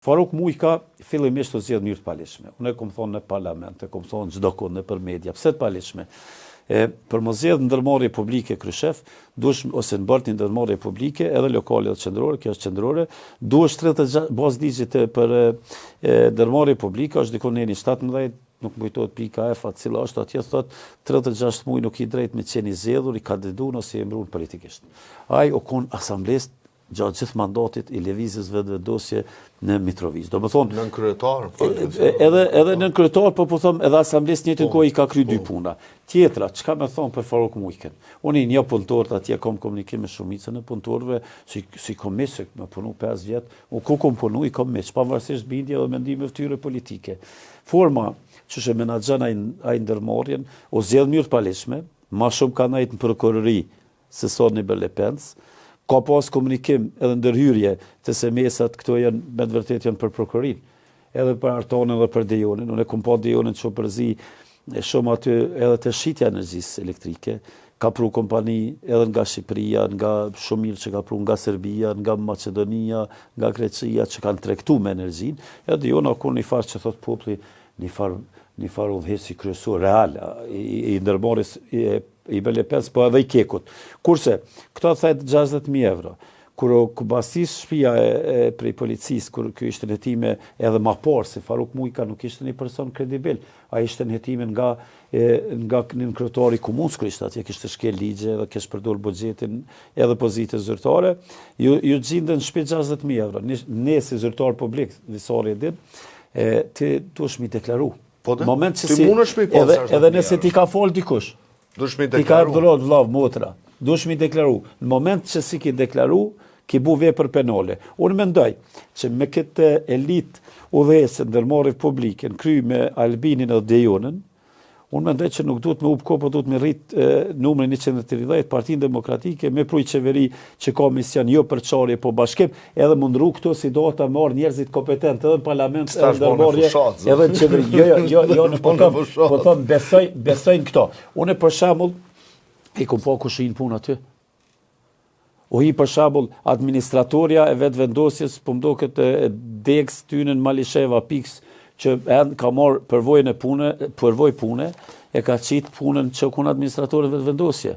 Faruk Mujka fillimisht të zgjedh mirë të palishme. Unë e kom thonë në parlament, e kom thonë çdo kohë nëpër media, pse të palishme? Për mos zgjedh ndërmarrje publike kryeshef, duhesh ose në bart ndërmarrje publike, edhe lokale dhe qendrore, kjo është qendrore, duhesh 36 bazë ligjit për ndërmarrje publike, është diku në 17, nuk më kujtohet pika F, cila është atje, thot 36 muaj nuk i drejt me qenë i zgjedhur, i kandiduar ose i emëruar politikisht. Ai u kon asamblesë gjatë gjithë mandatit i lëvizjes vetëvendosje në Mitrovic. Do më thonë nën kryetar, edhe nën kryetar, po them edhe asamblesë njëjtën kohë i ka kry dy puna. Tjetra, çka më thon për Faruk Mujken? Unë një punëtor atje kam komunikim me shumicën e punëtorëve, si komis, më punu 5 vjet, u ku kom punu i komis, pavarësisht bindje dhe mendimeve tyre politike. Forma që shë menaxhon ai ndërmarrjen, u zgjedh mirë të palishme, më shumë ka ndajt në prokurori se sot në Berlepens. Ka pas komunikim edhe ndërhyrje të semesat, këto janë me të vërtetë janë për prokurorin, edhe për Artonën dhe për Dejonin. Unë kom pa Dejonin që përzi shumë aty edhe të shitja energjisë elektrike, ka pru kompani edhe nga Shqipëria, nga shumë mirë që ka pru nga Serbia, nga Macedonia, nga Greqia që kanë tregtu me energjinë, edhe Dejona kur një farë që thot populli, një farë udhëheci kryesor real i ndërmarrjes i Berlepens, po edhe i Kekut. Kurse, këto thajt 60.000 euro. Kur basis shtëpia e prej policisë, kur kjo ishte në hetime edhe ma parë, se Faruk Mujka nuk ishte një person kredibil, a ishte në hetime nga një kryetari komunës, kur ishte atje, kishte shkel ligje dhe kishte përdor buxhetin edhe pozitë zyrtare, ju gjindën shtëpi 60.000 euro. Ne si zyrtar publik, visari e din, ti duhesh mi deklaru. Moment që si, edhe nëse ti ka fol dikush, ti ka ardhurot vllav motra, duhesh mi deklaru. Në moment që si ki deklaru, ki bu vepër penale. Unë mendoj që me këtë elit udhëhese ndërmarrje publike në kry me Albinin dhe Dejonën, unë mendoj që nuk duhet me upko, po duhet me rrit numrin 130, Partinë Demokratike, me pruj qeveri që ka mision jo për çarje, po bashkim, edhe mundru këto si do ta marr njerëzit kompetent edhe në parlament, edhe ndërmarrje, edhe në qeveri. Jo, po them besojnë këto. Unë për shembull i kom pa kush i punë aty. U hi për shembull administratoria e vetëvendosjes, po më duket Dex Tynën Malisheva Piks, që ka marrë përvojë pune, e ka qitë punën që kun administratorët vetëvendosje.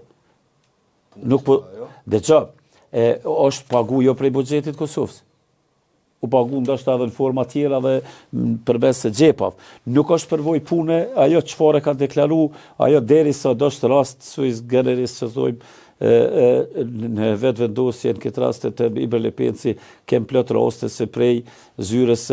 Nuk po, është pagu jo prej buxhetit Kosovës. U pagu ndoshta edhe në forma tjera dhe përmes se xhepav. Nuk është përvojë pune, ajo çfarë ka deklaru, ajo derisa do të rast suis generis që thojmë, në vetëvendosje në këtë rast të i Berlepensi kem plot raste se prej zyres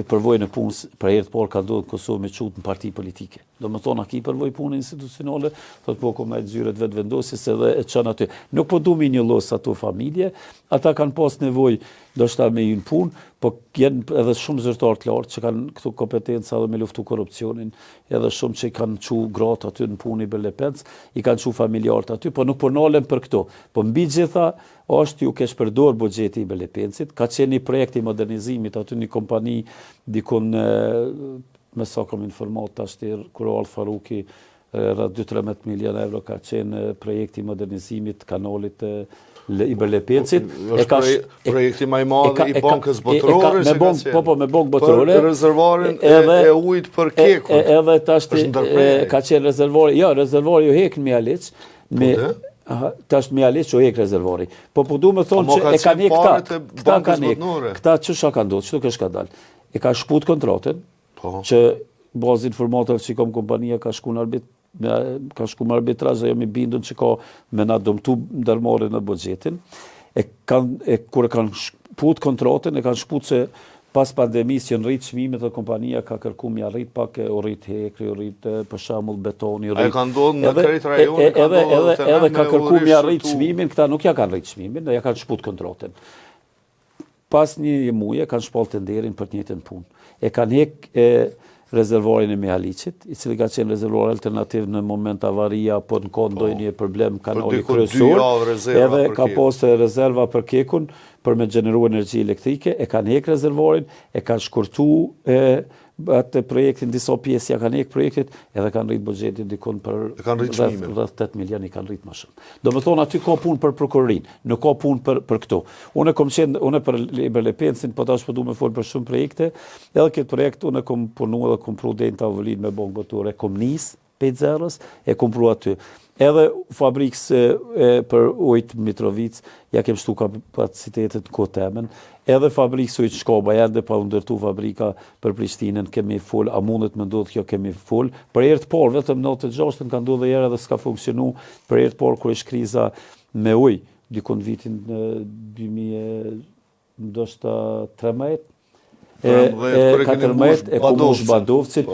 përvojën e punës për herë të parë ka ndodhur në Kosovë me çut në parti politike. Domethënë aki përvojë punë institucionale, thotë po komë zyret vetëvendosjes edhe e çon aty. Nuk po duam një los ato familje, ata kanë pas nevojë ndoshta me një punë, po janë edhe shumë zyrtar të lartë që kanë këtu kompetenca edhe me luftu korrupsionin, edhe shumë që kanë çu gratë aty në punë i Berlepens, i kanë çu familjarët aty, po nuk po nalen për këto. Po mbi gjitha është ju kesh përdor buxheti i Berlepensit, ka qenë një projekt i modernizimit aty një kompani dikun me sa kom informat tash kur Al Faruki rreth 2-13 milion euro ka qenë projekti i modernizimit kanalit i Berlepensit. Projekti më i madh i bankës botërore, me bankë botërore. Për rezervoarin e ujit për Kekun. Edhe tash ka qenë rezervari, jo, rezervari u hek në Mjaliç, tash Mjaliç u hek rezervari. Po du me thonë që e kanë hek këta kanë hek. Këta ç'është ka ndodhur, ç'do kesh ka dalë. E ka shput kontratën, që bazë informatave që kom kompania ka shku në arbitrazh, ajo mi bindun që ka me na dëmtu ndërmarrjen në buxhetin. Kur e kanë shput kontratën, e kanë shput se pas pandemisë që rrit çmimet dhe kompania ka kërkuar mi arrit pak, u rrit hekri, u rrit për shembull betoni, u rrit. Ai ka ndodhur në krejt rajonin, edhe ka kërkuar mi arrit çmimin, këta nuk ja kanë rrit çmimin, ja kanë shput kontratën. Pas një muaji kanë shpallë tenderin për të njëjtën punë. E kanë hek rezervorin e Mjaliçit, i cili ka qenë rezervor alternativ në moment avaria, apo në kohë ndonjë problem kanali kryesor, edhe ka pasur rezerva për Kekun për me gjeneru energji elektrike, e kanë hek rezervorin, e kanë shkurtu atë projektin disa pjesë ja kanë ikë projektit, edhe kanë rrit buxhetin dikon për rreth 8 milion i kanë rrit më shumë. Domethënë aty ka punë për prokurorinë, nuk ka punë për këto. Unë për Liber Lepensin, po tash po duam të fol për shumë projekte, edhe këtë projekt unë kam punuar dhe kam pru deri në avulin me bankë botore, kom nis 5-0, e kom pru aty. Edhe fabrikës për ujtë Mitrovic, ja kem shtu kapacitetet në Kotemen, edhe fabrikës ujtë Shkaba, edhe pa ndërtu fabrika për Prishtinën, kemi full, a mundet më ndodhë kjo kemi full. Për herë të parë, vetëm 96-ën ka ndodhë herë edhe s'ka funksionu, për herë të parë kër është kriza me ujë, dikon vitin 2013, 14 e ku mush Badovcit,